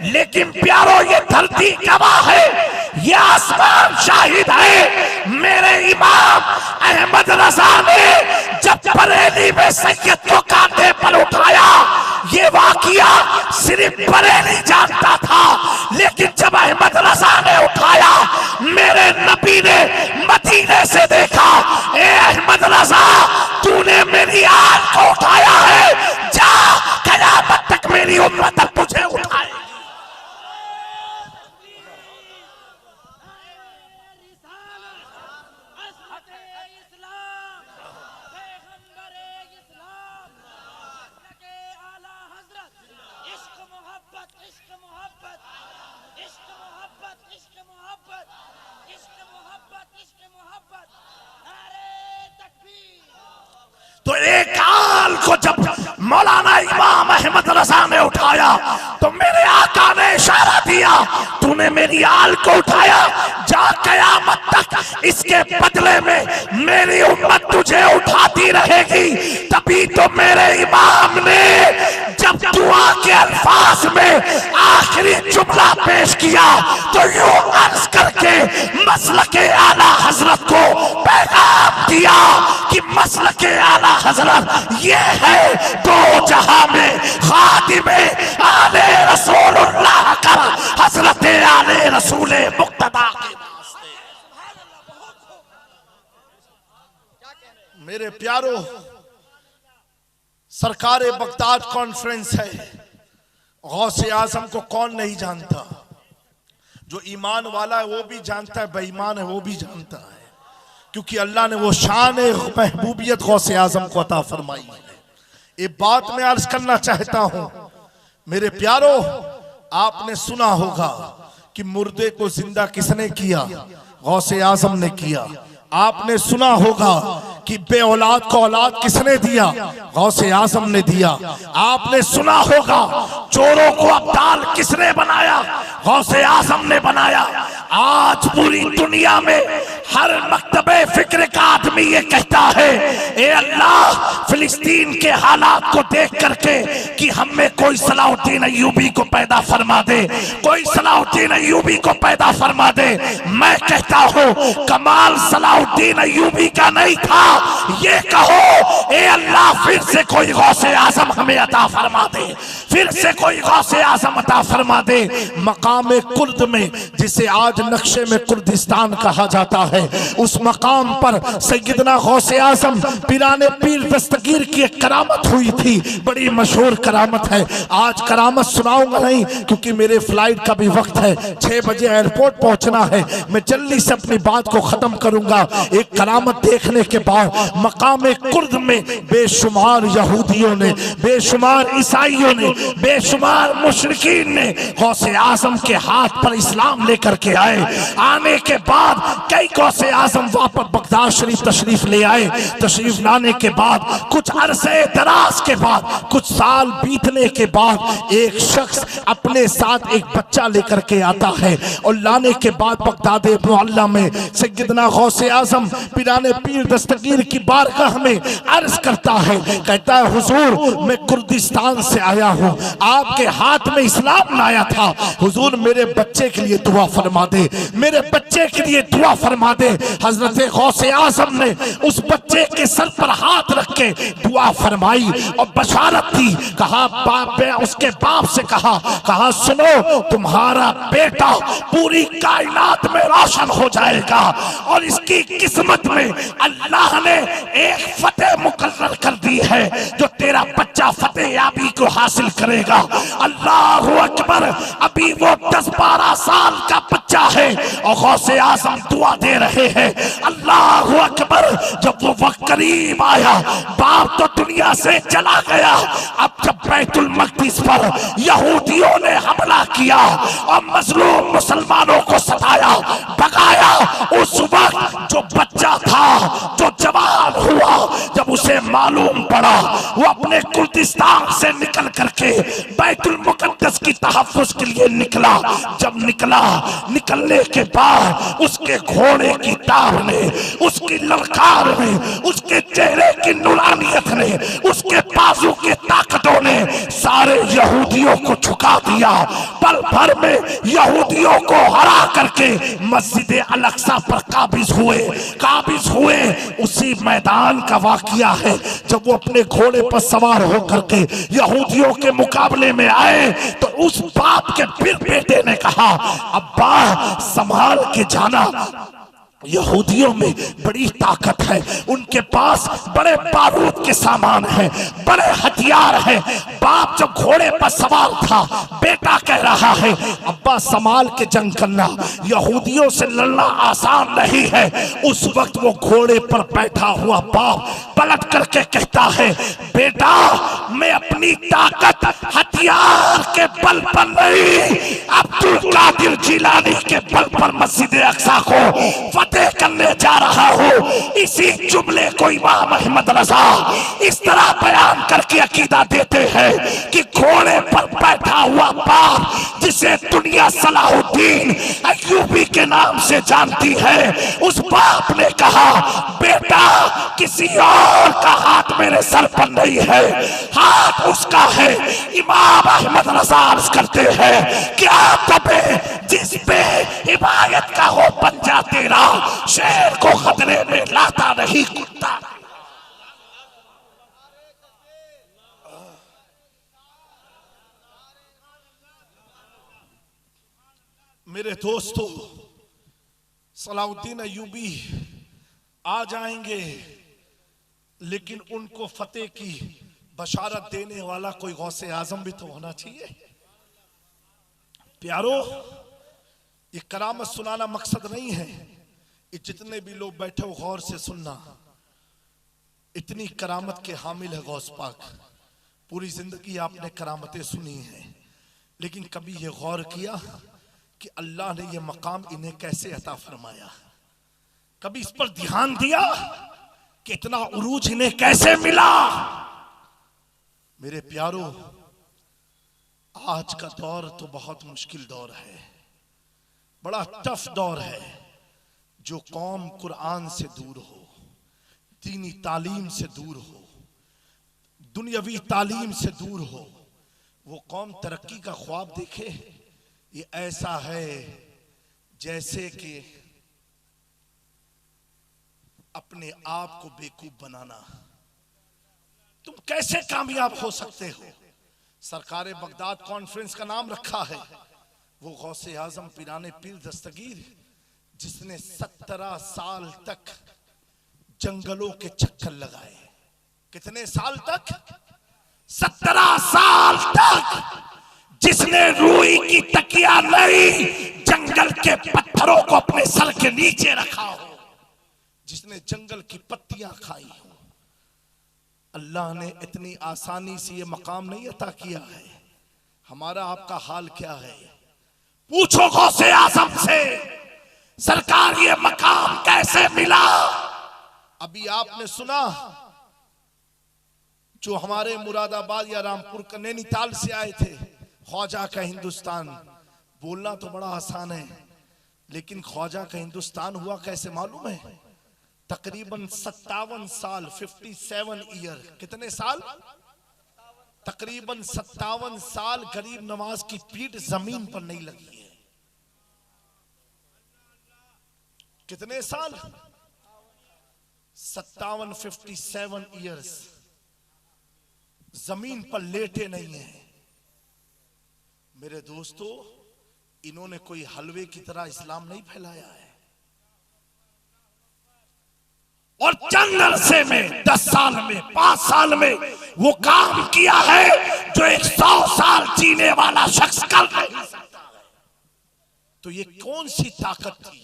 लेकिन प्यारो ये धरती गवाह है, ये आसमान शाहिद है। मेरे इमाम अहमद रजा ने जब बरेली में सैयद को कांधे पर उठाया, ये वाकिया सिर्फ बरेली जानता था, लेकिन जब अहमद रजा ने उठाया, मेरे नबी ने मदीने से देखा, ए अहमद रजा तूने मेरी आंख को उठाया है, जा कयामत तक मेरी उम्मत तुझे उठाए। तो एक आल को जब मौलाना इमाम अहमद रजा ने उठाया तो मेरे आका ने इशारा दिया, तूने मेरी आल को उठाया, जा कयामत तक इसके बदले में मेरी उम्मत तुझे उठाती रहेगी। तभी तो मेरे इमाम ने जब दुआ के अल्फाज में आखिरी जुमला पेश किया तो यूं अर्ज करके मसलके आला हजरत को पैगाम दिया कि मसलके आला हजरत ये है दो जहां में खादिमे आले रसूलुल्लाह का हजरत आले रसूले मुक्तदा के वास्ते। मेरे प्यारो, सरकारे बगदाद कॉन्फ्रेंस है, गौसे आजम को कौन नहीं जानता? जो ईमान वाला है वो भी जानता है, बेईमान है वो भी जानता है, क्योंकि अल्लाह ने वो शान महबूबियत गौसे आजम को अता फरमाई है। एक बात मैं अर्ज करना चाहता हूं मेरे प्यारो, आपने सुना होगा कि मुर्दे को जिंदा किसने किया? गौसे आजम ने किया। आपने सुना होगा कि बे औलाद को औलाद किसने दिया? गौसे आजम ने दिया। आपने सुना होगा चोरों को अब्दाल किसने बनाया? गौसे आजम ने बनाया। आज पूरी दुनिया में हर मकतबे फिक्र का आदमी ये कहता है, ए अल्लाह फिलिस्तीन के हालात को देख करके कि हम में कोई सलाहुद्दीन अय्यूबी को पैदा फरमा दे, कोई सलाहुद्दीन अय्यूबी को पैदा फरमा दे। मैं कहता हूँ कमाल सलाहुद्दीन अय्यूबी का नहीं था, ये कहो ए अल्लाह फिर से कोई गौसे आजम हमें अता फरमा दे, फिर से कोई गौसे आजम अता फरमा दे। मकाम कुर्द में, जिसे आज नक्शे में कुर्दिस्तान कहा जाता है, उस मकाम पर सैयदना गौसे आजम पिराने पीर दस्तगीर की एक करामत हुई थी, बड़ी मशहूर करामत है। आज करामत सुनाऊंगा नहीं क्योंकि मेरे फ्लाइट का भी वक्त है, 6 बजे एयरपोर्ट पहुंचना है, मैं जल्दी से अपनी बात को खत्म करूंगा। एक करामत देखने के बाद मकाम कुर्द में बेशुमार यहूदियों ने, बेशुमार ईसाइयों ने, बेशुमार मुशरिकीन ने गौसे आजम के हाथ पर इस्लाम लेकर के आए। आने के बाद कई गौसे आजम वापस बगदाद शरीफ तशरीफ ले आए। तशरीफ लाने के बाद कुछ अरसे दराज के बाद, कुछ साल बीतने के बाद एक शख्स अपने साथ एक बच्चा लेकर के आता है और लाने के बाद बगदाद मुअल्ला में सैयदना गौसे आजम पिराने पीर दस्तगीर की बारगाह में अर्ज करता है, कहता है हुजूर मैं कुर्दिस्तान से आया हूँ, आपके हाथ में इस्लाम लाया था, हुजूर मेरे बच्चे के लिए दुआ फरमा दे, मेरे बच्चे के लिए दुआ फरमा दे। हजरत गौसे आजम ने उस बच्चे के सर पर हाथ रख के दुआ फरमाई और बशारत दी। कहा बाप, उसके बाप से कहा सुनो तुम्हारा बेटा पूरी कायनात में रोशन हो जाएगा और इसकी किस्मत में अल्लाह ने एक फतेह मुकर्रर कर दी है जो तेरा बच्चा फतेह याबी को हासिल करेगा। अल्लाह अकबर। अभी वो 10-12 साल का बच्चा है और गौसे आजम दुआ दे रहे हैं। अल्लाह अकबर। जब वो वक्त करीब आया, बाप तो दुनिया से चला गया, अब जब बैतुल मक़दिस पर यहूदियों ने हमला किया और मजलूम मुसलमानों को सताया, भगाया, उस वक्त जो बच्चा था, जो जवान हुआ, जब उसे मालूम पड़ा वो अपने कुर्दिस्तान से निकल करके बैतुल मुकद्दस की तहफ्फुज के लिए निकला। जब निकलने के बाद उसके घोड़े की तार ने, उसकी ललकार ने, उसके चेहरे की नूरानियत ने, उसके बाजू के ताकतों ने सारे यहूदियों को झुका दिया। पल भर में यहूदियों को हरा करके मस्जिद अल-अक्सा पर काबिज हुए। उसी मैदान का वाकया है जब वो अपने घोड़े पर सवार होकर के यहूदियों के मुकाबले में आए तो उस बाप के फिर बेटे ने कहा, अब्बा संभाल के जाना, यहूदियों में बड़ी ताकत है, उनके पास बड़े बारूद के सामान हैं, बड़े हथियार हैं। बाप जब घोड़े पर सवार था, बेटा कह रहा है, अब्बा संभाल के जंग करना, यहूदियों से लड़ना आसान नहीं है। उस वक्त वो घोड़े पर बैठा हुआ बाप पलट करके कहता है, बेटा मैं अपनी ताकत हथियार के बल पर नहीं, अब्दुल कादिर जिलानी के बल पर मस्जिद अक्सा को फतेह करने जा रहा हूं। इसी जुमले को इमाम अहमद रजा इस तरह बयान करके अकीदा देते हैं कि घोड़े पर बैठा हुआ बाप जिसे दुनिया सलाहुद्दीन अय्यूबी के नाम से जानती है, उस बाप ने कहा, बेटा किसी और का हाथ मेरे सर पर नहीं है, हाथ उसका है। इमाम अहमद रजा अर्ज करते हैं, क्या तबे जिस पे हिमायत का हो बन जा तेरा, शेर को खतरे में लाता नहीं कुत्ता। मेरे दोस्तों, सलाहुद्दीन अय्यूबी आ जाएंगे, लेकिन उनको फतेह की बशारत देने वाला कोई गौसे आजम भी तो होना चाहिए। प्यारो, ये करामत सुनाना मकसद नहीं है, ये जितने भी लोग बैठे हो गौर से सुनना। इतनी करामत के हामिल है गौस पाक, पूरी जिंदगी आपने करामतें सुनी हैं, लेकिन कभी ये गौर किया कि अल्लाह ने ये मकाम इन्हें कैसे अता फरमाया? कभी इस पर ध्यान दिया कि इतना उरूज इन्हें कैसे मिला? मेरे प्यारो, आज का दौर तो बहुत मुश्किल दौर है, बड़ा टफ दौर है। जो कौम कुरान से दूर हो, दीनी तालीम से दूर हो, दुनियावी तालीम से दूर हो, वो कौम तरक्की का ख्वाब देखे। ये ऐसा है जैसे कि अपने आप को बेवकूफ बनाना। तुम कैसे कामयाब हो सकते हो? सरकार बगदाद कॉन्फ्रेंस का नाम रखा है वो गौसे आजम पीराने पीर दस्तगीर, जिसने 17 साल तक जंगलों के चक्कर लगाए। कितने साल तक? 17 साल तक। जिसने रूई की तकिया नहीं, जंगल के पत्थरों को अपने सर के नीचे रखा हो, जिसने जंगल की पत्तियां खाई हो। अल्लाह ने इतनी आसानी से ये मकाम नहीं अता किया है। हमारा आपका हाल क्या है? पूछो गौसे आजम से, सरकार ये मकाम कैसे मिला? अभी आपने सुना जो हमारे मुरादाबाद या रामपुर का नैनीताल से आए थे, ख्वाजा का हिंदुस्तान। बोलना तो बड़ा आसान है, लेकिन ख्वाजा का हिंदुस्तान हुआ कैसे मालूम है? तकरीबन 57 साल, 57 ईयर। कितने साल? तकरीबन 57 साल गरीब नवाज की पीठ जमीन पर नहीं लगी है। कितने साल? 57 ईयर्स जमीन पर लेटे नहीं है। मेरे दोस्तों, इन्होंने कोई हलवे की तरह इस्लाम नहीं फैलाया है। और चंद अरसे में, 10 साल में, 5 साल में वो काम किया है जो 100 साल जीने वाला शख्स कर नहीं सकता है। तो ये कौन सी ताकत थी?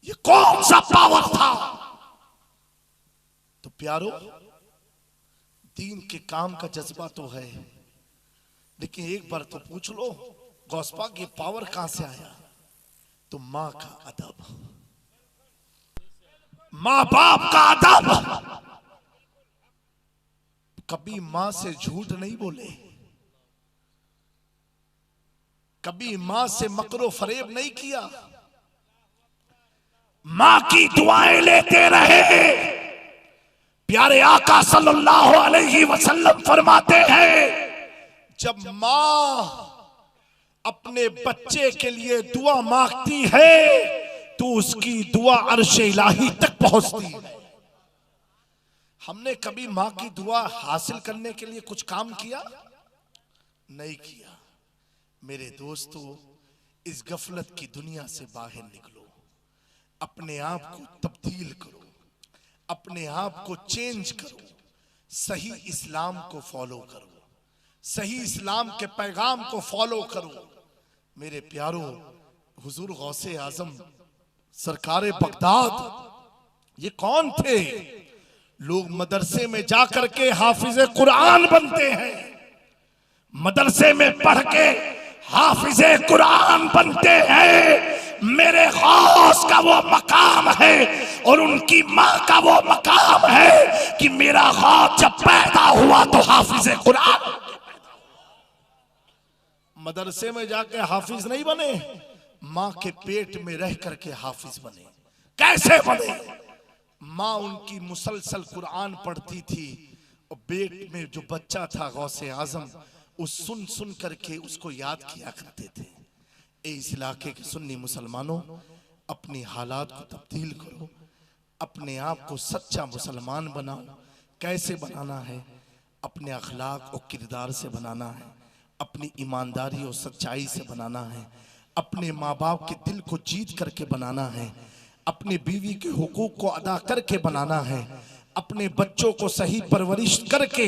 ये कौन सा पावर था? तो प्यारो, दीन के काम का जज्बा तो है, लेकिन एक बार तो पूछ लो गौस पाक, ये पावर कहां से आया? तो मां का अदब, मां बाप का अदब, कभी मां से झूठ नहीं बोले, कभी मां से मकरो फरेब नहीं किया, मां की दुआएं लेते रहे। प्यारे आका सल्लल्लाहु अलैहि वसल्लम फरमाते हैं, जब मां अपने बच्चे के लिए दुआ मांगती है तो उसकी दुआ अर्श इलाही तक पहुंचती है। हमने कभी मां की दुआ हासिल करने के लिए कुछ काम किया? नहीं किया। मेरे दोस्तों, इस गफलत की दुनिया से बाहर निकलो, अपने आप को तब्दील करो, अपने आप को चेंज करो, सही इस्लाम को फॉलो करो, सही इस्लाम के पैगाम को फॉलो करो। मेरे प्यारो, हुजूर गौसे आजम सरकारे बगदाद ये कौन थे? लोग मदरसे में जाकर के हाफिज कुरान बनते हैं, मदरसे में पढ़ के हाफिज कुरान बनते हैं। मेरे गौस का वो मकाम है और उनकी मां का वो मकाम है कि मेरा गौस जब पैदा हुआ तो हाफिज कुरान। मदरसे में जाके हाफिज नहीं बने, मां के पेट में रह करके हाफिज बने। कैसे बने? मां उनकी मुसलसल कुरान पढ़ती थी और पेट में जो बच्चा था गौसे आजम, उस सुन सुन करके उसको याद किया करते थे। इस इलाके के सुन्नी मुसलमानों, अपनी हालात को तब्दील करो, अपने आप को सच्चा मुसलमान बनाओ। कैसे बनाना है? अपने अखलाक और किरदार से बनाना है, अपनी ईमानदारी और सच्चाई से बनाना है, अपने माँ बाप के दिल को जीत करके बनाना है, अपने बीवी के हुकूक को अदा करके बनाना है, अपने बच्चों को सही परवरिश करके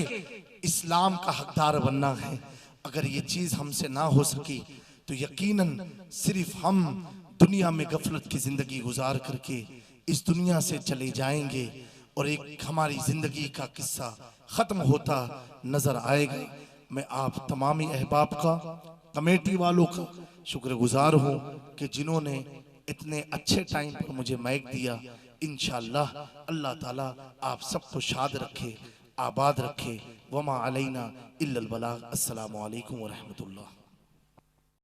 इस्लाम का हकदार बनना है। अगर ये चीज हमसे ना हो सकी तो यकीनन सिर्फ हम दुनिया में गफलत की जिंदगी गुजार करके इस दुनिया से चले जाएंगे और एक हमारी जिंदगी का किस्सा खत्म होता नजर आएगा। मैं आप तमामी अहबाब का, कमेटी वालों का शुक्रगुजार हूँ कि जिन्होंने इतने अच्छे टाइम पर मुझे माइक दिया। इंशाअल्लाह अल्लाह ताला आप सबको शाद रखे, आबाद रखे। वमा अलैना इल्लल बलाग। अस्सलामु अलैकुम व रहमतुल्लाह।